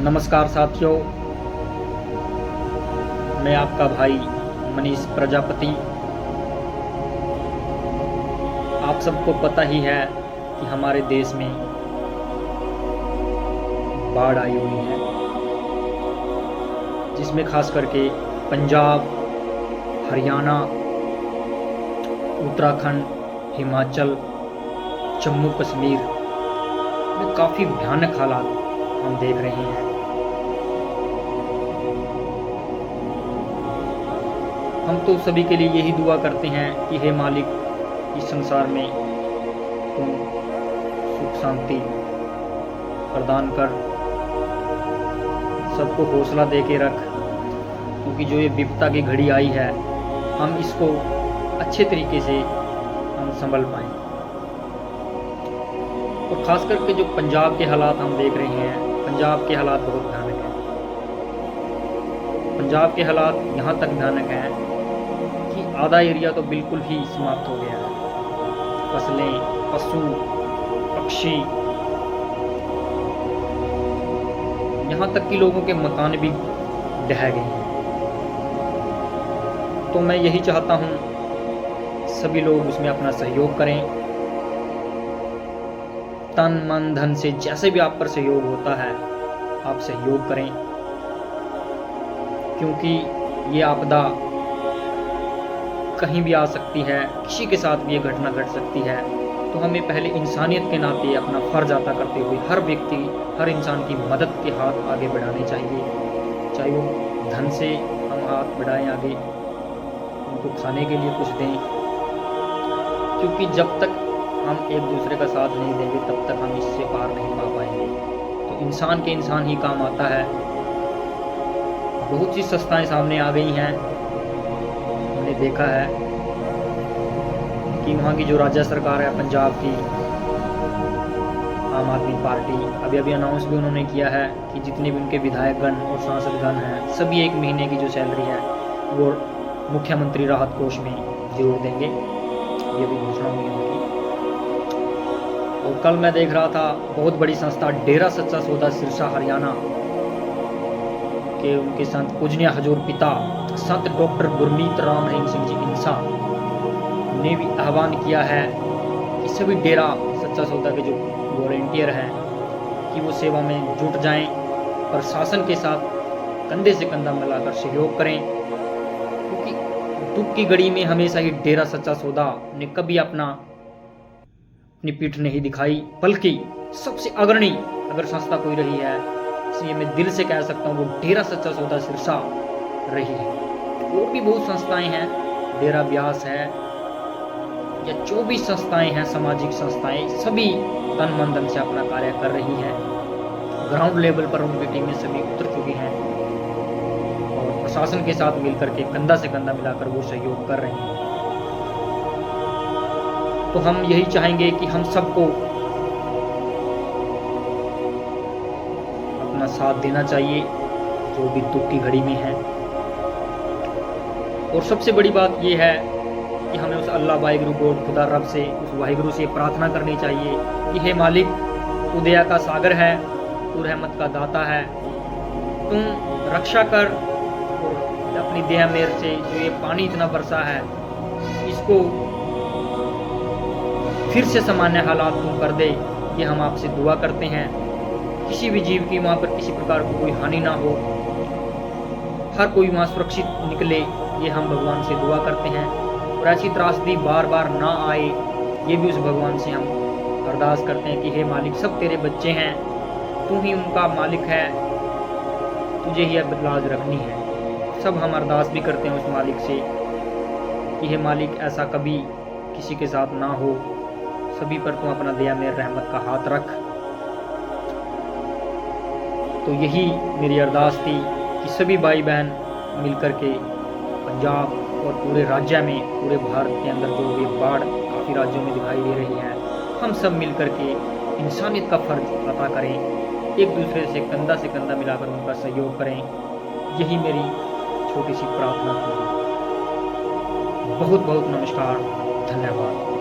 नमस्कार साथियों, मैं आपका भाई मनीष प्रजापति। आप सबको पता ही है कि हमारे देश में बाढ़ आई हुई है, जिसमें खास करके पंजाब, हरियाणा, उत्तराखंड, हिमाचल, जम्मू कश्मीर में काफ़ी भयानक हालात हम देख रहे हैं। हम तो सभी के लिए यही दुआ करते हैं कि हे मालिक, इस संसार में तुम सुख शांति प्रदान कर, सबको हौसला दे के रख, क्योंकि जो ये विपदा की घड़ी आई है, हम इसको अच्छे तरीके से हम संभल पाएं। और ख़ास करके जो पंजाब के हालात हम देख रहे हैं, पंजाब के हालात बहुत भयानक हैं। पंजाब के हालात यहाँ तक भयानक हैं कि आधा एरिया तो बिल्कुल ही समाप्त हो गया है। फसलें, पशु, पक्षी, यहाँ तक कि लोगों के मकान भी ढह गए हैं। तो मैं यही चाहता हूँ सभी लोग उसमें अपना सहयोग करें, तन मन धन से जैसे भी आप पर सहयोग होता है आप सहयोग करें, क्योंकि ये आपदा कहीं भी आ सकती है, किसी के साथ भी ये घटना घट सकती है। तो हमें पहले इंसानियत के नाते अपना फर्ज अदा करते हुए हर व्यक्ति, हर इंसान की मदद के हाथ आगे बढ़ाने चाहिए। चाहे वो धन से हम हाथ बढ़ाएं आगे, उनको खाने के लिए कुछ दें, क्योंकि जब तक हम एक दूसरे का साथ नहीं देंगे तब तक हम इससे पार नहीं पा पाएंगे। तो इंसान के इंसान ही काम आता है। बहुत सी संस्थाएं सामने आ गई हैं। हमने देखा है कि वहाँ की जो राज्य सरकार है पंजाब की, आम आदमी पार्टी, अभी अनाउंस भी उन्होंने किया है कि जितने भी उनके विधायकगण और सांसदगण हैं, सभी 1 महीने की जो सैलरी है वो मुख्यमंत्री राहत कोष में जरूर देंगे। ये भी घोषणा हुई है। और कल मैं देख रहा था, बहुत बड़ी संस्था डेरा सच्चा सौदा सिरसा हरियाणा के उनके संत पूजनीय हजूर पिता संत डॉक्टर गुरमीत राम रहीम सिंह जी इंसा ने भी आह्वान किया है कि सभी डेरा सच्चा सौदा के जो वॉलंटियर हैं कि वो सेवा में जुट जाएं, प्रशासन के साथ कंधे से कंधा मिलाकर सहयोग करें, क्योंकि दुख की घड़ी में हमेशा ही डेरा सच्चा सौदा ने कभी अपनी पीठ नहीं दिखाई, बल्कि सबसे अग्रणी अगर संस्था कोई रही है, इसलिए मैं दिल से कह सकता हूँ वो डेरा सच्चा सौदा सिरसा रही है। और भी बहुत संस्थाएं हैं, डेरा ब्यास है या जो भी संस्थाएं हैं, सामाजिक संस्थाएं, सभी तन मन धन से अपना कार्य कर रही हैं। ग्राउंड लेवल पर उनकी टीमें सभी उतर चुकी हैं और प्रशासन के साथ मिलकर के कंधा से कंधा मिलाकर वो सहयोग कर रही हैं। तो हम यही चाहेंगे कि हम सबको अपना साथ देना चाहिए जो भी दुख की घड़ी में है। और सबसे बड़ी बात यह है कि हमें उस अल्लाह वाहिगुरु गॉड खुदा रब से, उस वाहिगुरु से प्रार्थना करनी चाहिए कि हे मालिक, तू दया का सागर है, तू रहमत का दाता है, तुम रक्षा कर और अपनी दया मेहर से जो ये पानी इतना बरसा है इसको फिर से सामान्य हालात तुम कर दे। ये हम आपसे दुआ करते हैं। किसी भी जीव की वहाँ पर किसी प्रकार की कोई हानि ना हो, हर कोई वहाँ सुरक्षित निकले, ये हम भगवान से दुआ करते हैं। और ऐसी त्रासदी बार बार ना आए, ये भी उस भगवान से हम अरदास करते हैं कि हे मालिक, सब तेरे बच्चे हैं, तू ही उनका मालिक है, तुझे ही अब लाज रखनी है। सब हम अरदास भी करते हैं उस मालिक से कि हे मालिक, ऐसा कभी किसी के साथ ना हो, सभी पर तू अपना दया मेरे रहमत का हाथ रख। तो यही मेरी अरदास थी कि सभी भाई बहन मिलकर के पंजाब और पूरे राज्य में, पूरे भारत के अंदर जो ये बाढ़ काफ़ी राज्यों में दिखाई दे रही है, हम सब मिलकर के इंसानियत का फर्ज अदा करें, एक दूसरे से कंधा मिलाकर उनका सहयोग करें। यही मेरी छोटी सी प्रार्थना थी। बहुत बहुत नमस्कार, धन्यवाद।